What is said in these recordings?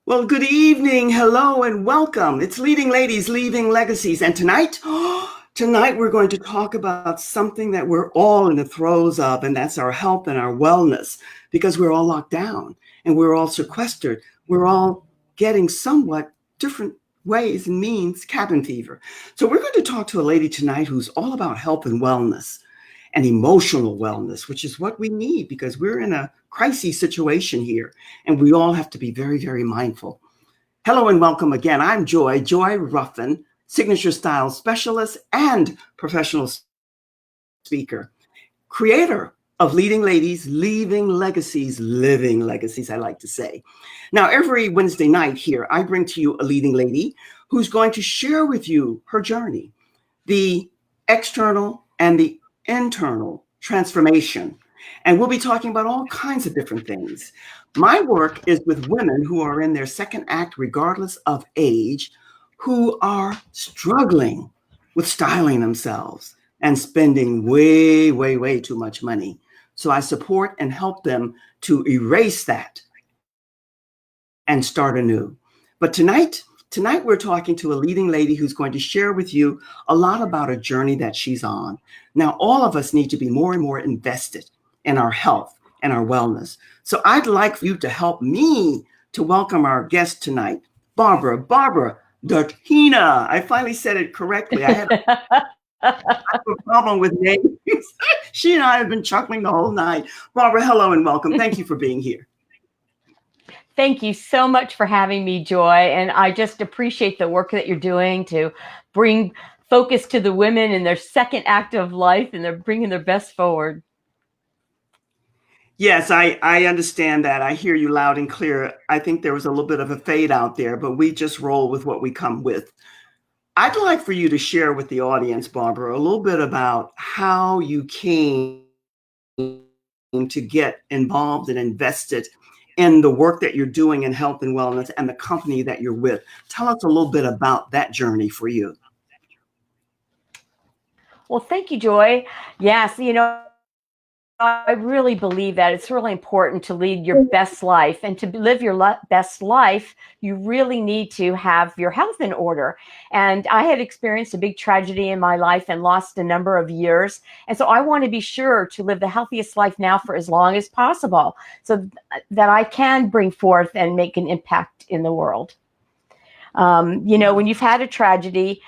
Well, good evening, hello, and welcome. It's Leading Ladies, Leaving Legacies. And tonight, tonight we're going to talk about something that we're all in the throes of, and that's our health and our wellness, because we're all locked down and we're all sequestered. We're all getting somewhat different ways and means cabin fever. So we're going to talk to a lady tonight who's all about health and wellness and emotional wellness, which is what we need because we're in a crisis situation here and we all have to be very, very mindful. Hello and welcome again. I'm Joy Ruffin, signature style specialist and professional speaker, creator of Leading Ladies, Leaving Legacies, Living Legacies, I like to say. Now, every Wednesday night here, I bring to you a leading lady who's going to share with you her journey, the external and the internal transformation. And we'll be talking about all kinds of different things. My work is with women who are in their second act, regardless of age, who are struggling with styling themselves and spending way, way, way too much money. So I support and help them to erase that and start anew. But tonight we're talking to a leading lady who's going to share with you a lot about a journey that she's on. Now, all of us need to be more and more invested in our health and our wellness. So I'd like for you to help me to welcome our guest tonight, Barbara Drtina. I finally said it correctly. I had a problem with names. She and I have been chuckling the whole night. Barbara, hello and welcome. Thank you for being here. Thank you so much for having me, Joy. And I just appreciate the work that you're doing to bring focus to the women in their second act of life, and they're bringing their best forward. Yes, I understand that. I hear you loud and clear. I think there was a little bit of a fade out there, but we just roll with what we come with. I'd like for you to share with the audience, Barbara, a little bit about how you came to get involved and invested in the work that you're doing in health and wellness and the company that you're with. Tell us a little bit about that journey for you. Well, thank you, Joy. Yes, I really believe that it's really important to lead your best life, and to live your best life, you really need to have your health in order. And I had experienced a big tragedy in my life and lost a number of years. And so I want to be sure to live the healthiest life now for as long as possible so that I can bring forth and make an impact in the world. When you've had a tragedy,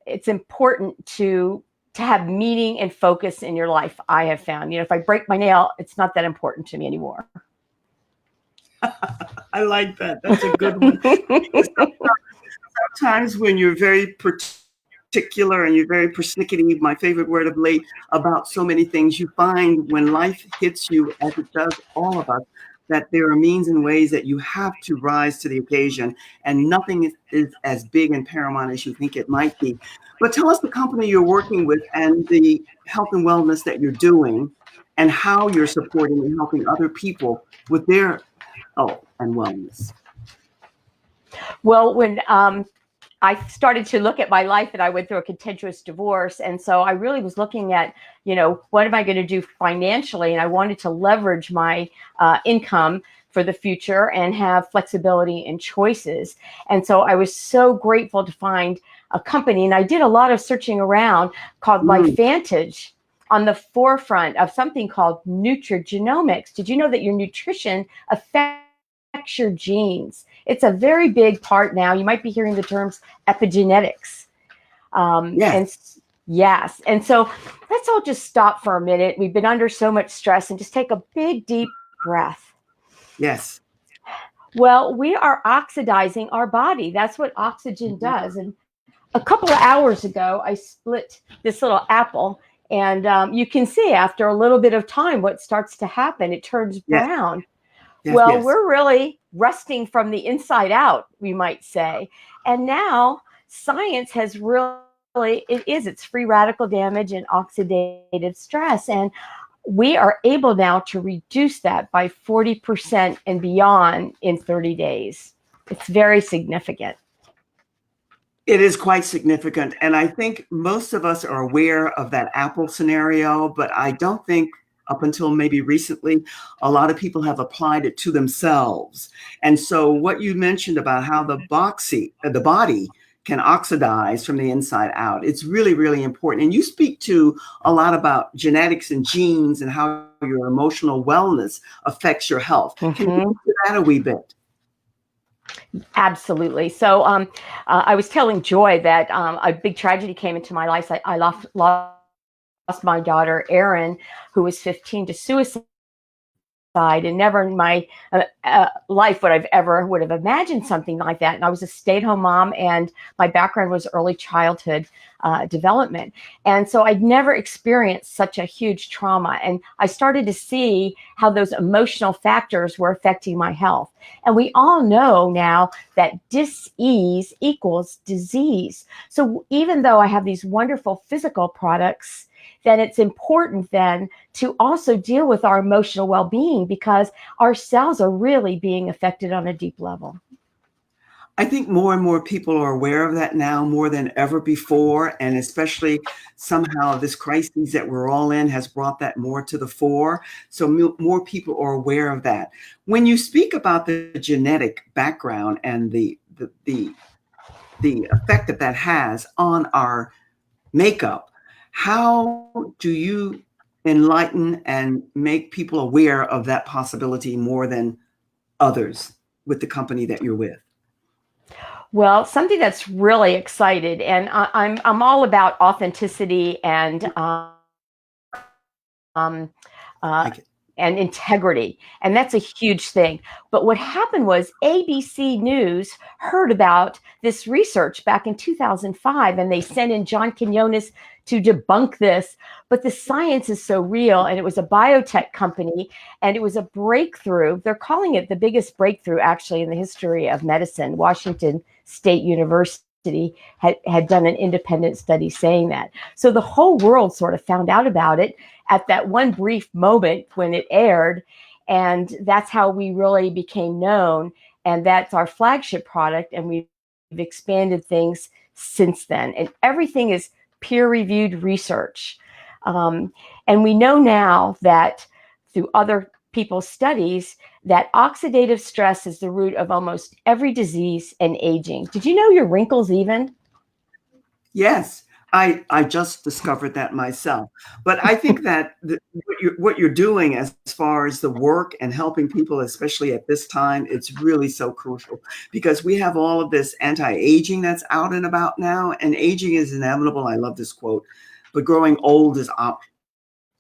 it's important to have meaning and focus in your life. I have found, if I break my nail, it's not that important to me anymore. I like that. That's a good one. Sometimes when you're very particular and you're very persnickety, my favorite word of late, about so many things, you find when life hits you, as it does all of us, that there are means and ways that you have to rise to the occasion, and nothing is as big and paramount as you think it might be. But tell us the company you're working with and the health and wellness that you're doing and how you're supporting and helping other people with their health and wellness. Well, when I started to look at my life, and I went through a contentious divorce. And so I really was looking at, what am I going to do financially? And I wanted to leverage my income for the future and have flexibility and choices. And so I was so grateful to find a company, and I did a lot of searching around, called LifeVantage, on the forefront of something called nutrigenomics. Did you know that your nutrition affects your genes? It's a very big part now. You might be hearing the terms epigenetics. Yes. And so let's all just stop for a minute. We've been under so much stress, and just take a big, deep breath. Yes. Well, we are oxidizing our body. That's what oxygen does. And a couple of hours ago, I split this little apple, and you can see after a little bit of time what starts to happen. It turns brown. Yes, well, we're really rusting from the inside out, we might say. And now science has it's free radical damage and oxidative stress. And we are able now to reduce that by 40% and beyond in 30 days. It's very significant. It is quite significant. And I think most of us are aware of that Apple scenario, but I don't think up until maybe recently, a lot of people have applied it to themselves. And so what you mentioned about how the body can oxidize from the inside out, it's really, really important. And you speak to a lot about genetics and genes and how your emotional wellness affects your health. Can you Mhm. speak to that a wee bit? Absolutely. So I was telling Joy that a big tragedy came into my life. I lost my daughter, Erin, who was 15, to suicide. And never in my life would have imagined something like that. And I was a stay-at-home mom, and my background was early childhood development. And so I'd never experienced such a huge trauma. And I started to see how those emotional factors were affecting my health. And we all know now that dis-ease equals disease. So even though I have these wonderful physical products, then it's important then to also deal with our emotional well-being, because our cells are really being affected on a deep level. I think more and more people are aware of that now more than ever before. And especially somehow this crisis that we're all in has brought that more to the fore. So more people are aware of that. When you speak about the genetic background and the effect that that has on our makeup, how do you enlighten and make people aware of that possibility more than others with the company that you're with? Well, something that's really excited, and I'm all about authenticity um, uh, I can, and integrity. And that's a huge thing. But what happened was ABC News heard about this research back in 2005, and they sent in John Quinones to debunk this. But the science is so real, and it was a biotech company, and it was a breakthrough. They're calling it the biggest breakthrough, actually, in the history of medicine. Washington State University had done an independent study saying that. So the whole world sort of found out about it at that one brief moment when it aired. And that's how we really became known. And that's our flagship product. And we've expanded things since then. And everything is peer-reviewed research. Um, and we know now that through other people's studies that oxidative stress is the root of almost every disease and aging. Did you know your wrinkles even? yes, I just discovered that myself. But I think that what you're doing as far as the work and helping people, especially at this time, it's really so crucial because we have all of this anti-aging that's out and about now, and aging is inevitable. I love this quote, but growing old is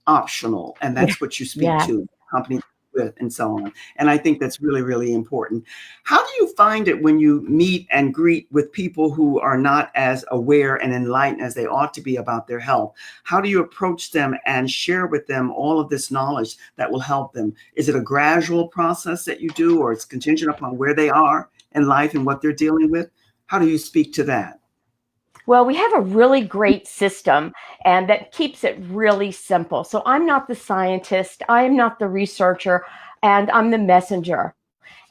optional, and Yeah. that's what you speak Yeah. to companies with and so on. And I think that's really, really important. How do you find it when you meet and greet with people who are not as aware and enlightened as they ought to be about their health? How do you approach them and share with them all of this knowledge that will help them? Is it a gradual process that you do, or it's contingent upon where they are in life and what they're dealing with? How do you speak to that? Well, we have a really great system, and that keeps it really simple. So I'm not the scientist, I am not the researcher, and I'm the messenger.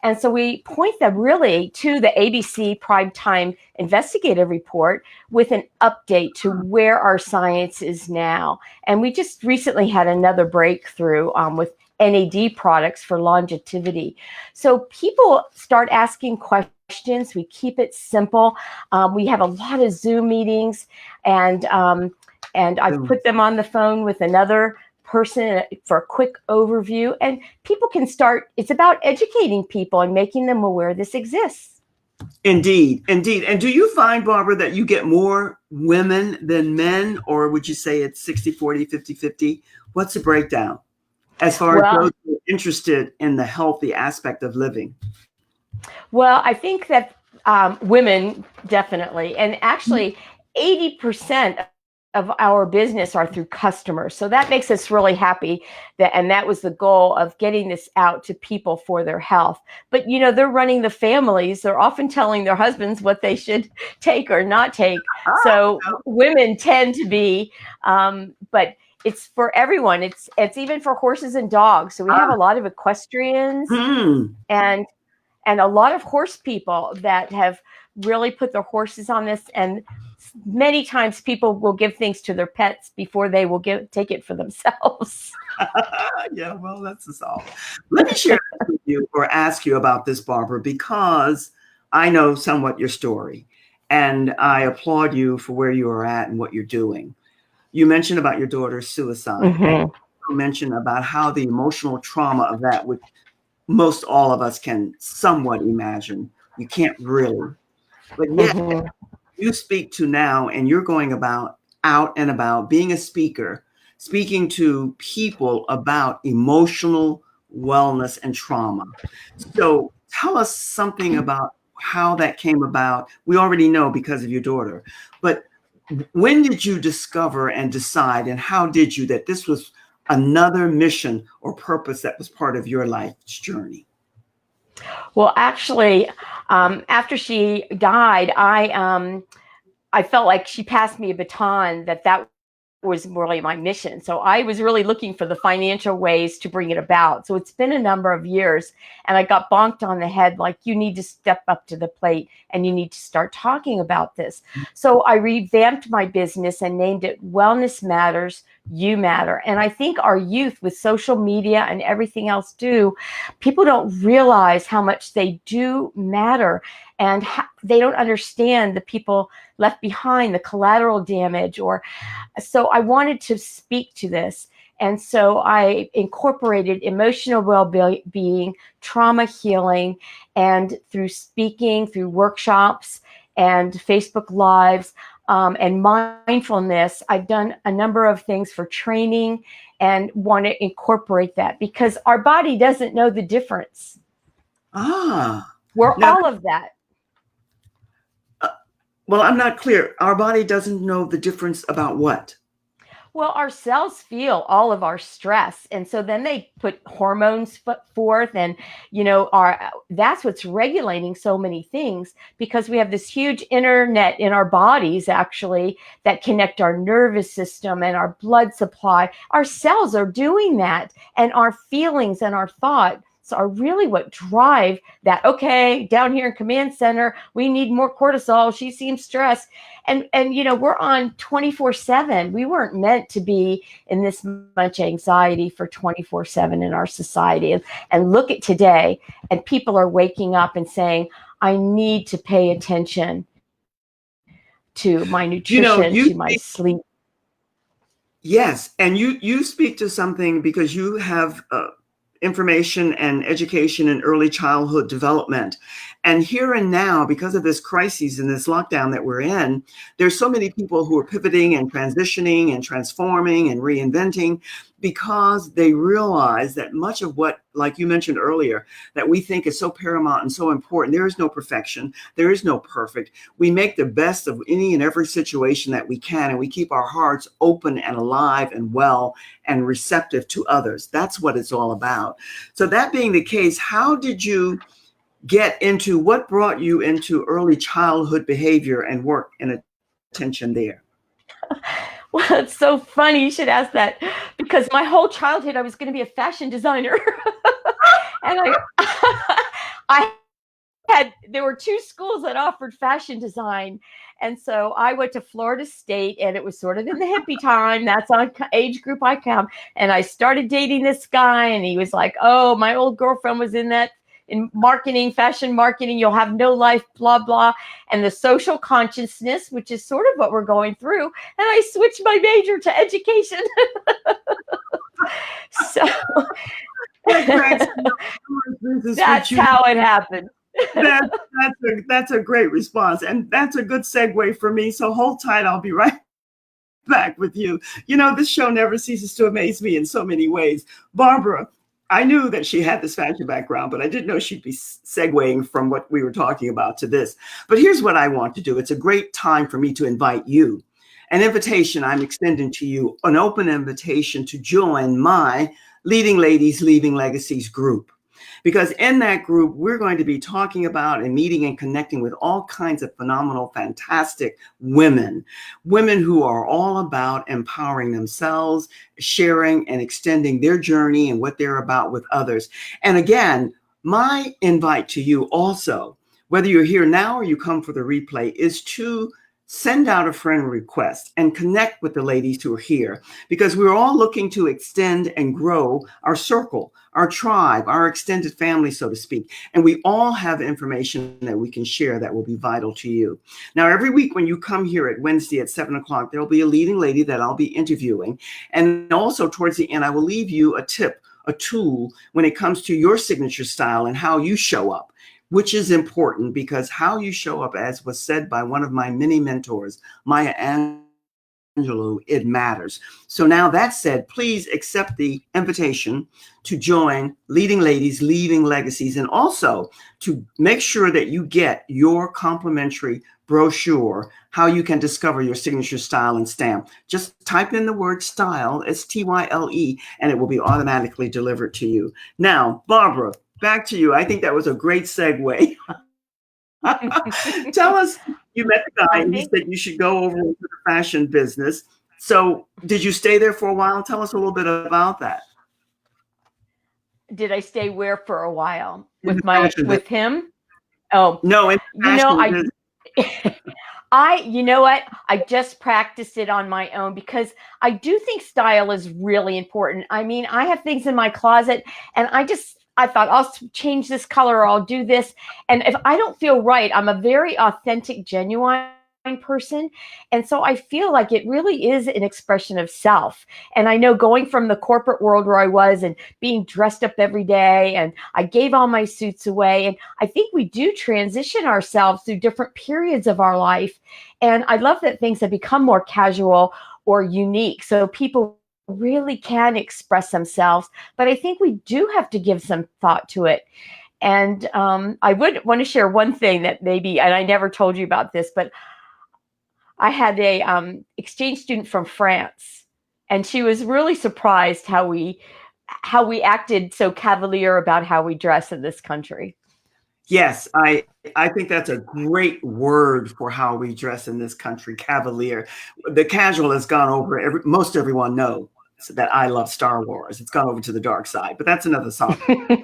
And so we point them really to the ABC Primetime Investigative Report with an update to where our science is now. And we just recently had another breakthrough with NAD products for longevity. So people start asking questions. We keep it simple. We have a lot of Zoom meetings, and I've Boom. put them on the phone with another person for a quick overview, and people can start. It's about educating people and making them aware this exists. Indeed, indeed. And do you find, Barbara, that you get more women than men, or would you say it's 60-40, 50-50? What's the breakdown as far as Well, those who are interested in the healthy aspect of living? I think that women definitely, and actually 80% of our business are through customers. So that makes us really happy and that was the goal of getting this out to people for their health. But they're running the families. They're often telling their husbands what they should take or not take. So women tend to be, but it's for everyone. It's even for horses and dogs. So we have a lot of equestrians Hmm. and a lot of horse people that have really put their horses on this. And many times people will give things to their pets before they will take it for themselves. Yeah, well, that's us all. Let me share this with you or ask you about this, Barbara, because I know somewhat your story and I applaud you for where you are at and what you're doing. You mentioned about your daughter's suicide and you mentioned about how the emotional trauma of that, which most all of us can somewhat imagine, you can't really, but yet you speak to now and you're going about out and about being a speaker, speaking to people about emotional wellness and trauma. So tell us something about how that came about. We already know because of your daughter, but when did you discover and decide, and how did you, that this was another mission or purpose that was part of your life's journey? Well, actually, after she died, I felt like she passed me a baton, that was really my mission. So I was really looking for the financial ways to bring it about. So it's been a number of years, and I got bonked on the head, like, you need to step up to the plate and you need to start talking about this. So I revamped my business and named it Wellness Matters, You Matter. And I think our youth, with social media and everything else, people don't realize how much they do matter, and they don't understand the people left behind, the collateral damage. Or so I wanted to speak to this. And so I incorporated emotional well-being, trauma healing, and through speaking, through workshops and Facebook Lives, and mindfulness, I've done a number of things for training and want to incorporate that because our body doesn't know the difference. We're Now, all of that. well, I'm not clear. Our body doesn't know the difference about what? Well, our cells feel all of our stress. And so then they put hormones forth, and, that's what's regulating so many things, because we have this huge internet in our bodies, actually, that connect our nervous system and our blood supply. Our cells are doing that, and our feelings and our thoughts are really what drive that. Okay, down here in command center, we need more cortisol. She seems stressed. And we're on 24/7. We weren't meant to be in this much anxiety for 24/7 in our society. And look at today, and people are waking up and saying, I need to pay attention to my nutrition, to my sleep. Yes, and you speak to something because you have information and education in early childhood development. And here and now, because of this crisis and this lockdown that we're in, there's so many people who are pivoting and transitioning and transforming and reinventing because they realize that much of what, like you mentioned earlier, that we think is so paramount and so important. There is no perfection. There is no perfect. We make the best of any and every situation that we can, and we keep our hearts open and alive and well and receptive to others. That's what it's all about. So that being the case, how did you get into, what brought you into early childhood behavior and work and attention there? Well, it's so funny you should ask that, because my whole childhood I was going to be a fashion designer. And there were two schools that offered fashion design. And so I went to Florida State, and it was sort of in the hippie time. That's on age group I come. And I started dating this guy, and he was like, oh, my old girlfriend was in marketing, fashion marketing, you'll have no life, blah, blah. And the social consciousness, which is sort of what we're going through. And I switched my major to education. So that's how it happened. That's a great response. And that's a good segue for me. So hold tight. I'll be right back with you. This show never ceases to amaze me in so many ways. Barbara, I knew that she had this fashion background, but I didn't know she'd be segueing from what we were talking about to this. But here's what I want to do. It's a great time for me to invite you. An invitation I'm extending to you, an open invitation to join my Leading Ladies, Leaving Legacies group. Because in that group, we're going to be talking about and meeting and connecting with all kinds of phenomenal, fantastic women who are all about empowering themselves, sharing and extending their journey and what they're about with others. And again, my invite to you also, whether you're here now or you come for the replay, is to send out a friend request and connect with the ladies who are here, because we're all looking to extend and grow our circle, our tribe, our extended family, so to speak. And we all have information that we can share that will be vital to you. Now, every week when you come here at Wednesday at 7 o'clock, there'll be a leading lady that I'll be interviewing. And also towards the end, I will leave you a tip, a tool when it comes to your signature style and how you show up, which is important, because how you show up, as was said by one of my many mentors, Maya Angelou, it matters. So now that said, please accept the invitation to join Leading Ladies, Leaving Legacies, and also to make sure that you get your complimentary brochure, how you can discover your signature style and stamp. Just type in the word style, STYLE, and it will be automatically delivered to you. Now, Barbara, back to you. I think that was a great segue. Tell us, you met the guy and he said you should go over into the fashion business. So did you stay there for a while? Tell us a little bit about that. Did I stay where for a while? In the With him? Oh, no, in you know, fashion you know what? I just practiced it on my own, because I do think style is really important. I mean, I have things in my closet and I thought I'll change this color or I'll do this. And if I don't feel right, I'm a very authentic, genuine person. And so I feel like it really is an expression of self. And I know, going from the corporate world where I was and being dressed up every day, and I gave all my suits away. And I think we do transition ourselves through different periods of our life. And I love that things have become more casual or unique, so people really can express themselves. But I think we do have to give some thought to it. And I would want to share one thing that maybe, and I never told you about this, but I had a exchange student from France, and she was really surprised how we acted so cavalier about how we dress in this country. Yes, I think that's a great word for how we dress in this country, cavalier. The casual has gone over. Most everyone knows that I love Star Wars. It's gone over to the dark side, but that's another song.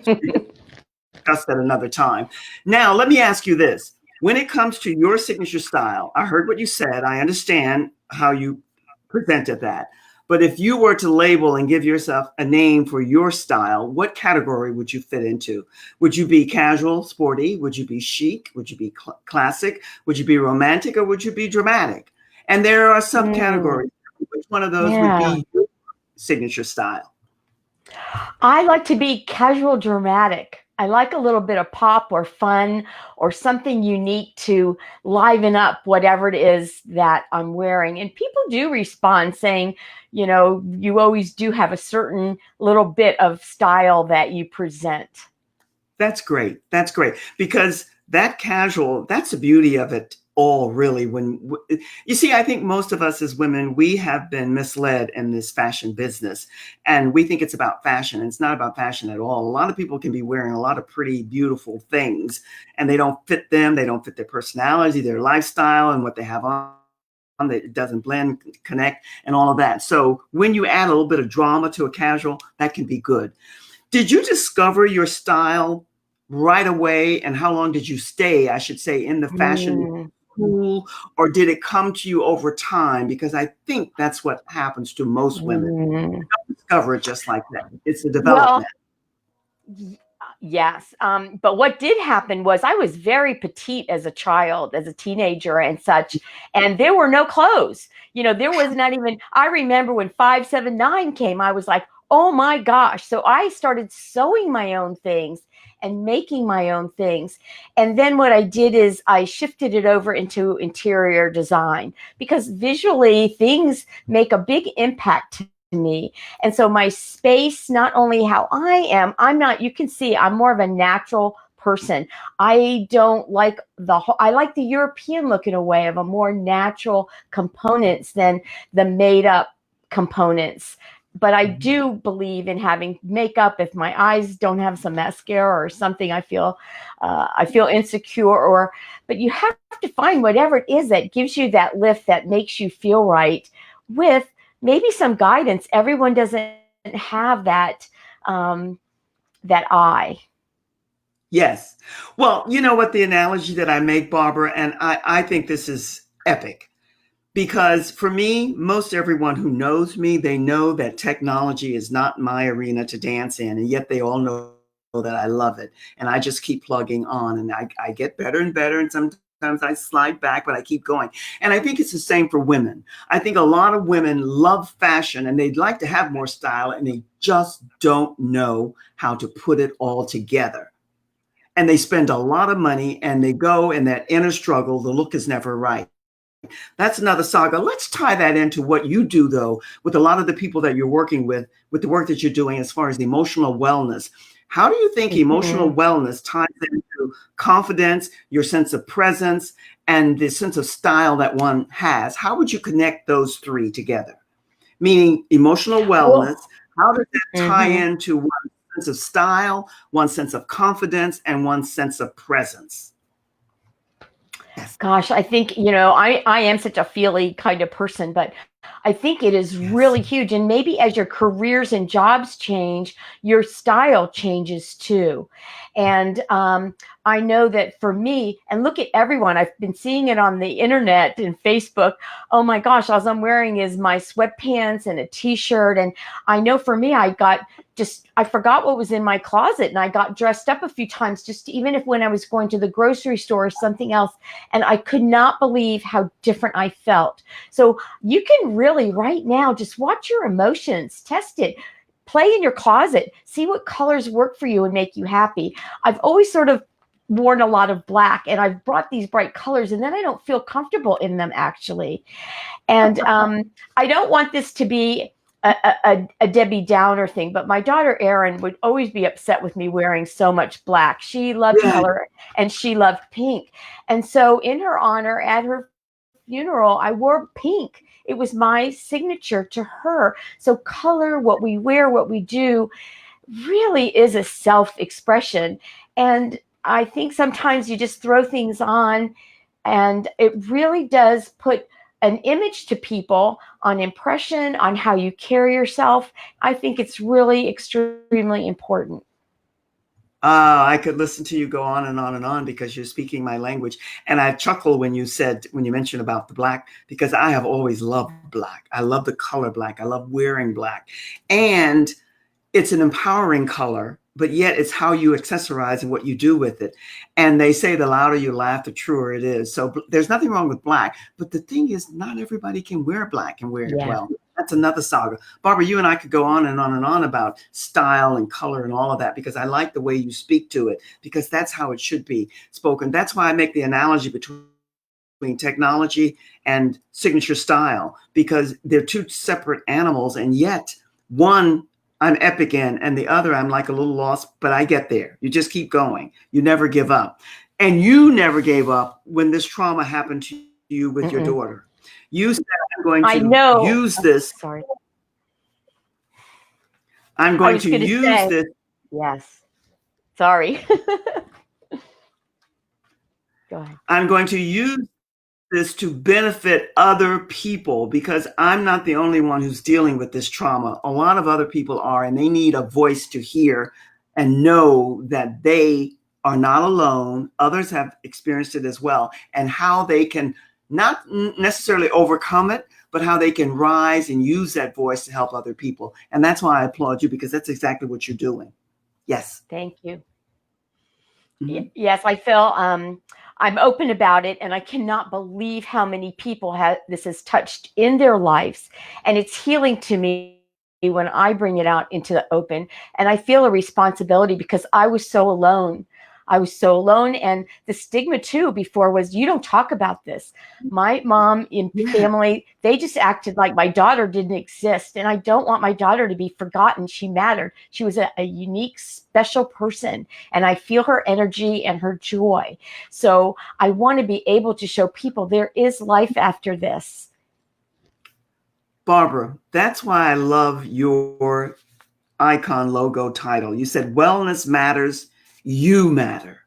Discuss that another time. Now, let me ask you this. When it comes to your signature style, I heard what you said. I understand how you presented that. But if you were to label and give yourself a name for your style, what category would you fit into? Would you be casual, sporty? Would you be chic? Would you be classic? Would you be romantic, or would you be dramatic? And there are subcategories. Which one of those would be your signature style? I like to be casual, dramatic. I like a little bit of pop or fun or something unique to liven up whatever it is that I'm wearing. And people do respond saying, you always do have a certain little bit of style that you present. That's great. That's great. Because that casual, that's the beauty of it all, really. When you see, I think most of us as women, we have been misled in this fashion business, and we think it's about fashion, and it's not about fashion at all. A lot of people can be wearing a lot of pretty, beautiful things, and they don't fit them. They don't fit their personality, their lifestyle, and what they have on. That it doesn't blend, connect, and all of that. So when you add a little bit of drama to a casual, that can be good. Did you discover your style right away? And how long did you stay, I should say, in the fashion school? Or did it come to you over time? Because I think that's what happens to most women. You don't discover it just like that. It's a development. Well, yes. But what did happen was I was very petite as a child, as a teenager and such, and there were no clothes. There was not even, I remember when 579 came, I was like, oh my gosh. So I started sewing my own things and making my own things. And then what I did is I shifted it over into interior design, because visually things make a big impact to me. And so my space, not only how I am, you can see I'm more of a natural person. I don't like I like the European look in a way, of a more natural components than the made up components. But I do believe in having makeup. If my eyes don't have some mascara or something, I feel insecure. But you have to find whatever it is that gives you that lift, that makes you feel right, with maybe some guidance. Everyone doesn't have that eye. Yes. Well, you know what, the analogy that I make, Barbara, and I think this is epic. Because for me, most everyone who knows me, they know that technology is not my arena to dance in, and yet they all know that I love it. And I just keep plugging on, and I get better and better. And sometimes I slide back, but I keep going. And I think it's the same for women. I think a lot of women love fashion and they'd like to have more style, and they just don't know how to put it all together. And they spend a lot of money and they go in that inner struggle. The look is never right. That's another saga. Let's tie that into what you do, though, with a lot of the people that you're working with the work that you're doing as far as emotional wellness. How do you think emotional Mhm. wellness ties into confidence, your sense of presence, and the sense of style that one has? How would you connect those three together? Meaning emotional Well, wellness, how does that tie mhm. into one sense of style, one sense of confidence, and one sense of presence? Yes. Gosh, I think, I am such a feely kind of person, but I think it is Yes. really huge. And maybe as your careers and jobs change, your style changes too. And I know that for me, and look at everyone, I've been seeing it on the internet and Facebook. Oh my gosh, all I'm wearing is my sweatpants and a t shirt. And I know for me, I forgot what was in my closet and I got dressed up a few times, just even if when I was going to the grocery store or something else. And I could not believe how different I felt. So you can really right now just watch your emotions, test it, play in your closet, see what colors work for you and make you happy. I've always sort of worn a lot of black and I've brought these bright colors and then I don't feel comfortable in them actually. And I don't want this to be a Debbie Downer thing, but my daughter Erin would always be upset with me wearing so much black. She loved Yeah. color and she loved pink. And so, in her honor, at her funeral, I wore pink. It was my signature to her. So, color, what we wear, what we do, really is a self expression. And I think sometimes you just throw things on and it really does put an image to people on impression, on how you carry yourself. I think it's really extremely important. I could listen to you go on and on and on because you're speaking my language. And I chuckle when you mentioned about the black, because I have always loved black. I love the color black. I love wearing black. And it's an empowering color, but yet it's how you accessorize and what you do with it. And they say the louder you laugh, the truer it is. So there's nothing wrong with black. But the thing is, not everybody can wear black and wear it Yeah. well. That's another saga. Barbara, you and I could go on and on and on about style and color and all of that because I like the way you speak to it because that's how it should be spoken. That's why I make the analogy between technology and signature style because they're two separate animals. And yet, one I'm epic in, and the other I'm like a little lost, but I get there. You just keep going. You never give up. And you never gave up when this trauma happened to you with your Mm-mm. daughter. You said, I'm going I to know. use Oh, this. sorry. I'm I going was to going to use say, this. yes. Sorry. Go ahead. I'm going to use this to benefit other people because I'm not the only one who's dealing with this trauma. A lot of other people are, and they need a voice to hear and know that they are not alone. Others have experienced it as well, and how they can not necessarily overcome it, but how they can rise and use that voice to help other people. And that's why I applaud you because that's exactly what you're doing. Yes. Thank you. Mhm. Yes, I feel I'm open about it, and I cannot believe how many people this has touched in their lives, and it's healing to me when I bring it out into the open, and I feel a responsibility because I was so alone. I was so alone, and the stigma too before was you don't talk about this. My mom and Yeah. family, they just acted like my daughter didn't exist, and I don't want my daughter to be forgotten. She mattered. She was a unique, special person, and I feel her energy and her joy. So I want to be able to show people there is life after this. Barbara, that's why I love your icon logo title. You said wellness matters, you matter.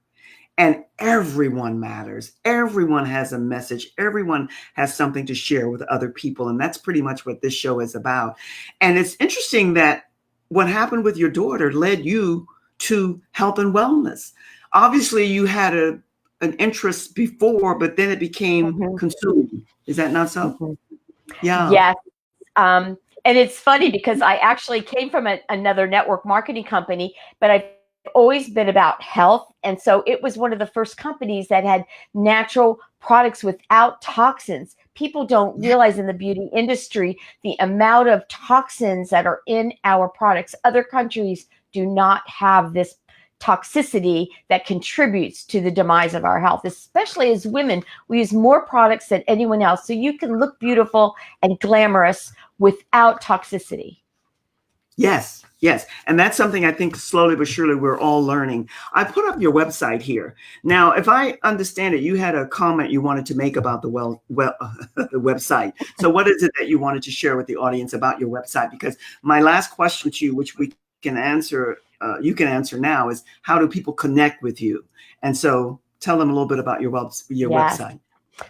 And everyone matters. Everyone has a message. Everyone has something to share with other people. And that's pretty much what this show is about. And it's interesting that what happened with your daughter led you to health and wellness. Obviously, you had an interest before, but then it became Mhm. consuming. Is that not so? Mhm. Yeah. Yes. And it's funny because I actually came from another network marketing company, but I've always been about health. And so it was one of the first companies that had natural products without toxins. People don't realize in the beauty industry the amount of toxins that are in our products. Other countries do not have this toxicity that contributes to the demise of our health, especially as women. We use more products than anyone else. So you can look beautiful and glamorous without toxicity. Yes, yes. And that's something I think slowly but surely we're all learning. I put up your website here. Now, if I understand it, you had a comment you wanted to make about the website. So what is it that you wanted to share with the audience about your website? Because my last question to you, which we can answer, you can answer now, is how do people connect with you? And so tell them a little bit about your Yes. website.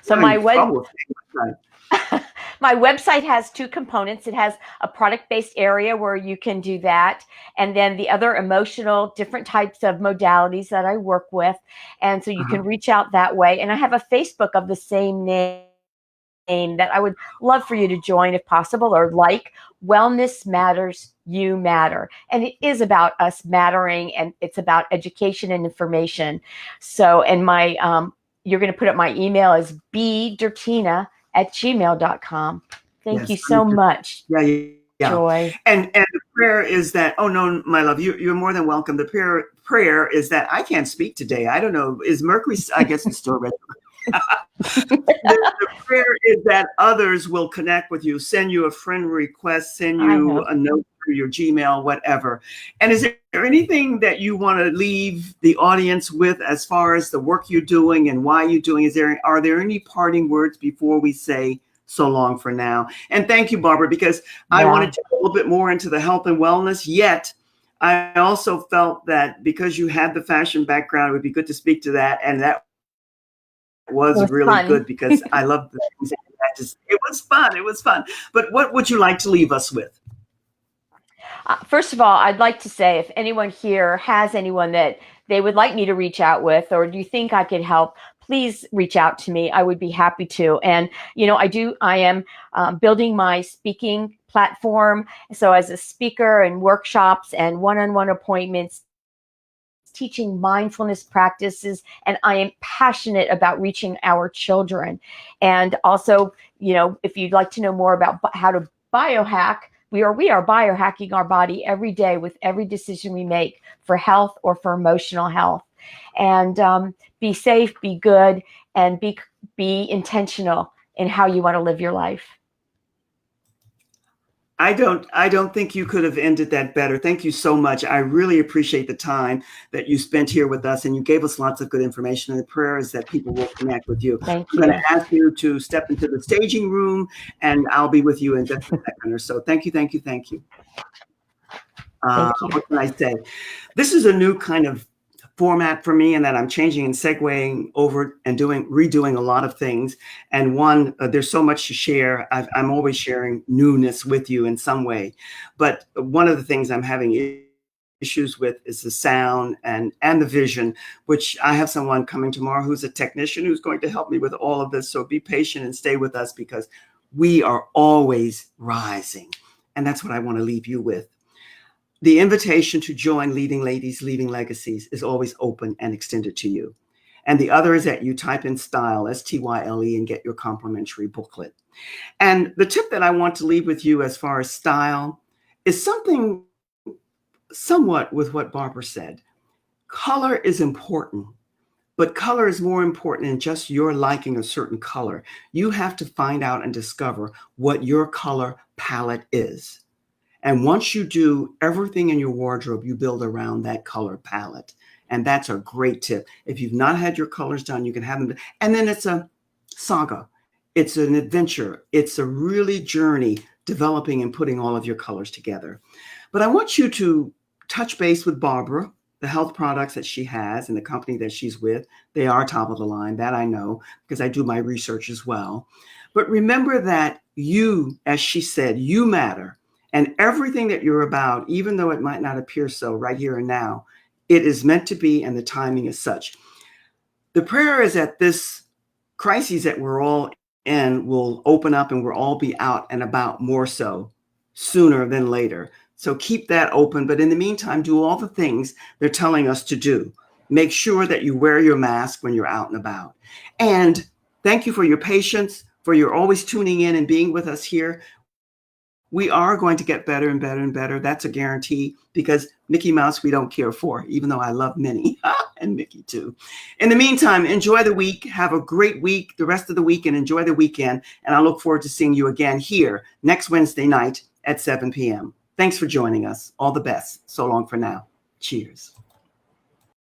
So I'm having trouble with the website. my website has two components. It has a product-based area where you can do that, and then the other emotional, different types of modalities that I work with. And so you can reach out that way. And I have a Facebook of the same name that I would love for you to join if possible, or like. Wellness Matters, You Matter. And it is about us mattering, and it's about education and information. So, and my, you're going to put up my email as bdrtina@gmail.com. Thank Yes. you so much, Yeah, yeah, yeah. Joy. And the prayer is that, oh no, my love, you're more than welcome. The prayer is that I can't speak today. I don't know. Is Mercury, I guess it's still red. The prayer is that others will connect with you, send you a friend request, send I you hope. a note through your Gmail, whatever. And is there anything that you want to leave the audience with as far as the work you're doing and why you're doing? Are there any parting words before we say so long for now? And thank you, Barbara, because I wanted to go a little bit more into the health and wellness, yet I also felt that because you had the fashion background, it would be good to speak to that. And that was really Fun. good because I love the things that you had to say. It was fun. It was fun. But what would you like to leave us with? First of all, I'd like to say if anyone here has anyone that they would like me to reach out with, or do you think I could help, please reach out to me. I would be happy to. And, I am building my speaking platform. So as a speaker and workshops and one-on-one appointments, teaching mindfulness practices, and I am passionate about reaching our children. And also, if you'd like to know more about how to biohack, we are biohacking our body every day with every decision we make for health or for emotional health. And be safe, be good, and be intentional in how you want to live your life. I don't think you could have ended that better. Thank you so much. I really appreciate the time that you spent here with us, and you gave us lots of good information. And the prayer is that people will connect with you. Thank I'm going you. to ask you to step into the staging room, and I'll be with you in just a second or so. Thank you, thank you, thank you. Thank you. What can I say? This is a new kind of format for me, and that I'm changing and segueing over and redoing a lot of things. And one, there's so much to share. I'm always sharing newness with you in some way. But one of the things I'm having issues with is the sound and the vision, which I have someone coming tomorrow who's a technician who's going to help me with all of this. So be patient and stay with us, because we are always rising. And that's what I want to leave you with. The invitation to join Leading Ladies, Leaving Legacies is always open and extended to you. And the other is that you type in STYLE, STYLE, and get your complimentary booklet. And the tip that I want to leave with you as far as style is something somewhat with what Barbara said. Color is important, but color is more important than just your liking a certain color. You have to find out and discover what your color palette is. And once you do, everything in your wardrobe, you build around that color palette. And that's a great tip. If you've not had your colors done, you can have them. And then it's a saga. It's an adventure. It's a really journey developing and putting all of your colors together. But I want you to touch base with Barbara, the health products that she has and the company that she's with. They are top of the line. That I know, because I do my research as well. But remember that you, as she said, you matter. And everything that you're about, even though it might not appear so right here and now, it is meant to be, and the timing is such. The prayer is that this crisis that we're all in will open up and we'll all be out and about more so sooner than later. So keep that open. But in the meantime, do all the things they're telling us to do. Make sure that you wear your mask when you're out and about. And thank you for your patience, for your always tuning in and being with us here. We are going to get better and better and better. That's a guarantee, because Mickey Mouse we don't care for, even though I love Minnie and Mickey too. In the meantime, enjoy the week. Have a great week, the rest of the week, and enjoy the weekend. And I look forward to seeing you again here next Wednesday night at 7 p.m. Thanks for joining us. All the best. So long for now. Cheers.